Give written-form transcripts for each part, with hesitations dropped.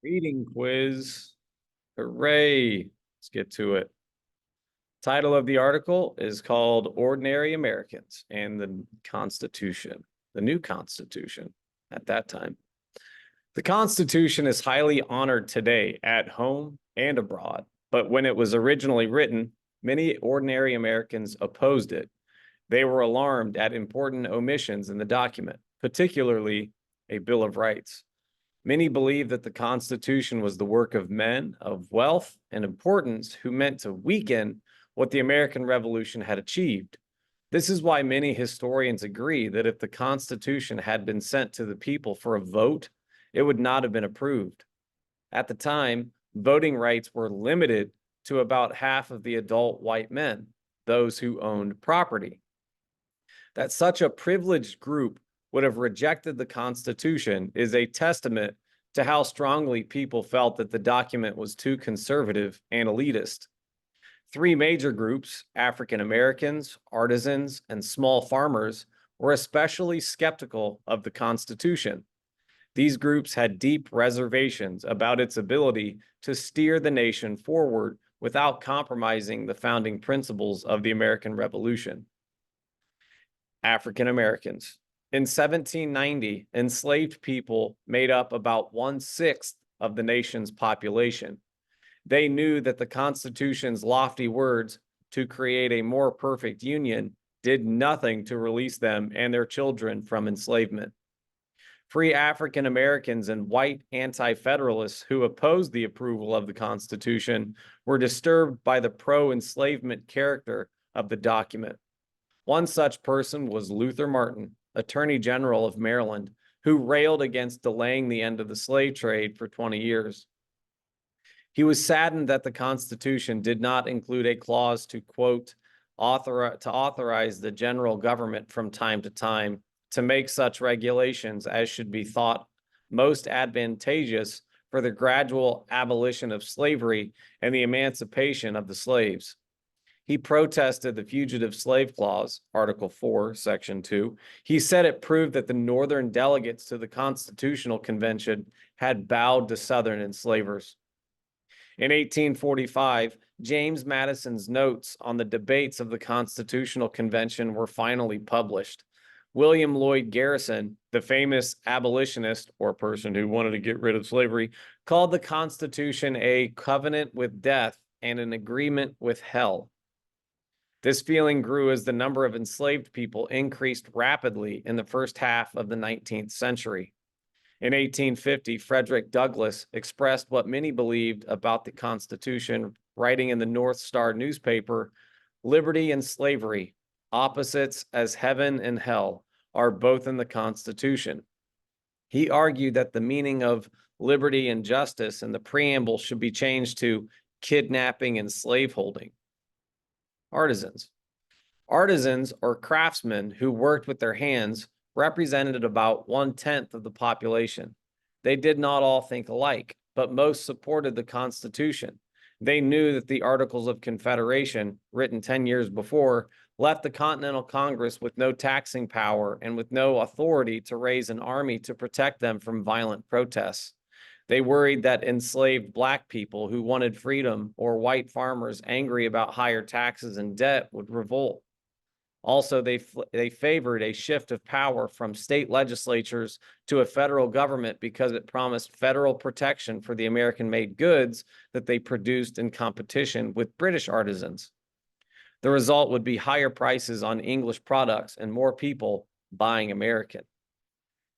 Reading quiz. Hooray. Let's get to it. Title of the article is called Ordinary Americans and the Constitution, the new Constitution at that time. The Constitution is highly honored today at home and abroad, but when it was originally written, many ordinary Americans opposed it. They were alarmed at important omissions in the document, particularly a Bill of Rights. Many believed that the Constitution was the work of men of wealth and importance who meant to weaken what the American Revolution had achieved. This is why many historians agree that if the Constitution had been sent to the people for a vote, it would not have been approved. At the time, voting rights were limited to about half of the adult white men, those who owned property. That such a privileged group would have rejected the Constitution is a testament to how strongly people felt that the document was too conservative and elitist. Three major groups, African Americans, artisans, and small farmers, were especially skeptical of the Constitution. These groups had deep reservations about its ability to steer the nation forward without compromising the founding principles of the American Revolution. African Americans. In 1790, enslaved people made up about 1/6 of the nation's population. They knew that the Constitution's lofty words to create a more perfect union did nothing to release them and their children from enslavement. Free African Americans and white anti-federalists who opposed the approval of the Constitution were disturbed by the pro-enslavement character of the document. One such person was Luther Martin, Attorney General of Maryland, who railed against delaying the end of the slave trade for 20 years. He was saddened that the Constitution did not include a clause to, quote, authorize the general government from time to time to make such regulations as should be thought most advantageous for the gradual abolition of slavery and the emancipation of the slaves. He protested the Fugitive Slave Clause, Article 4, Section 2. He said it proved that the Northern delegates to the Constitutional Convention had bowed to Southern enslavers. In 1845, James Madison's notes on the debates of the Constitutional Convention were finally published. William Lloyd Garrison, the famous abolitionist or person who wanted to get rid of slavery, called the Constitution a covenant with death and an agreement with hell. This feeling grew as the number of enslaved people increased rapidly in the first half of the 19th century. In 1850, Frederick Douglass expressed what many believed about the Constitution, writing in the North Star newspaper, "Liberty and slavery, opposites as heaven and hell, are both in the Constitution." He argued that the meaning of liberty and justice in the preamble should be changed to kidnapping and slaveholding. Artisans. Artisans, or craftsmen who worked with their hands, represented about 1/10 of the population. They did not all think alike, but most supported the Constitution. They knew that the Articles of Confederation, written 10 years before, left the Continental Congress with no taxing power and with no authority to raise an army to protect them from violent protests. They worried that enslaved Black people who wanted freedom or white farmers angry about higher taxes and debt would revolt. Also, they favored a shift of power from state legislatures to a federal government because it promised federal protection for the American-made goods that they produced in competition with British artisans. The result would be higher prices on English products and more people buying American.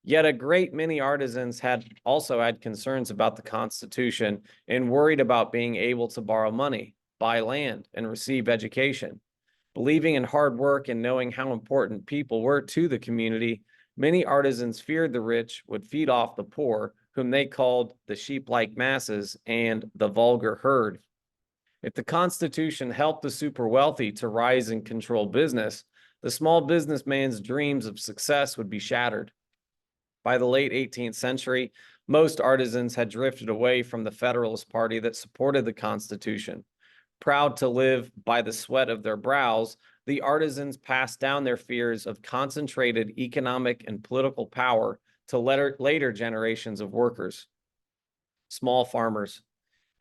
Yet a great many artisans had also had concerns about the Constitution and worried about being able to borrow money, buy land, and receive education. Believing in hard work and knowing how important people were to the community, many artisans feared the rich would feed off the poor, whom they called the sheep-like masses and the vulgar herd. If the Constitution helped the super wealthy to rise and control business, the small businessman's dreams of success would be shattered. By the late 18th century, most artisans had drifted away from the Federalist Party that supported the Constitution. Proud to live by the sweat of their brows, the artisans passed down their fears of concentrated economic and political power to later generations of workers. Small farmers.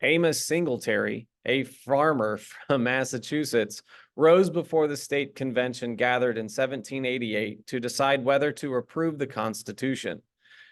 Amos Singletary, a farmer from Massachusetts, rose before the state convention gathered in 1788 to decide whether to approve the Constitution.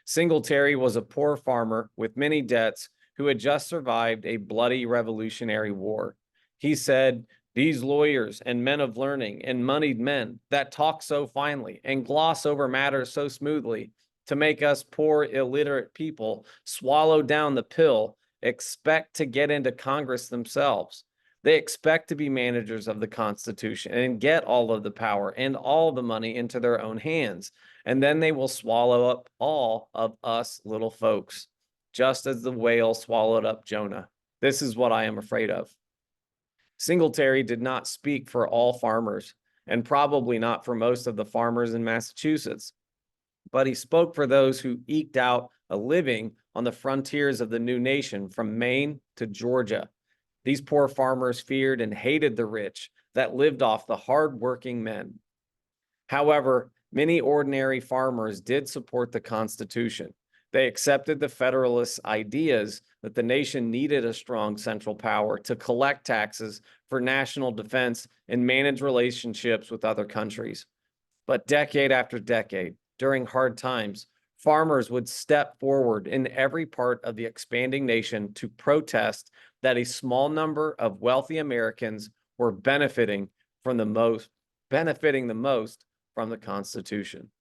Singletary was a poor farmer with many debts who had just survived a bloody Revolutionary War. He said, "These lawyers and men of learning and moneyed men that talk so finely and gloss over matters so smoothly to make us poor illiterate people swallow down the pill expect to get into Congress themselves. They expect to be managers of the Constitution and get all of the power and all the money into their own hands. And then they will swallow up all of us little folks, just as the whale swallowed up Jonah. This is what I am afraid of." Singletary did not speak for all farmers, and probably not for most of the farmers in Massachusetts, but he spoke for those who eked out a living on the frontiers of the new nation from Maine to Georgia. These poor farmers feared and hated the rich that lived off the hard-working men. However, many ordinary farmers did support the Constitution. They accepted the Federalists' ideas that the nation needed a strong central power to collect taxes for national defense and manage relationships with other countries. But decade after decade, during hard times, farmers would step forward in every part of the expanding nation to protest that a small number of wealthy Americans were benefiting the most from the Constitution.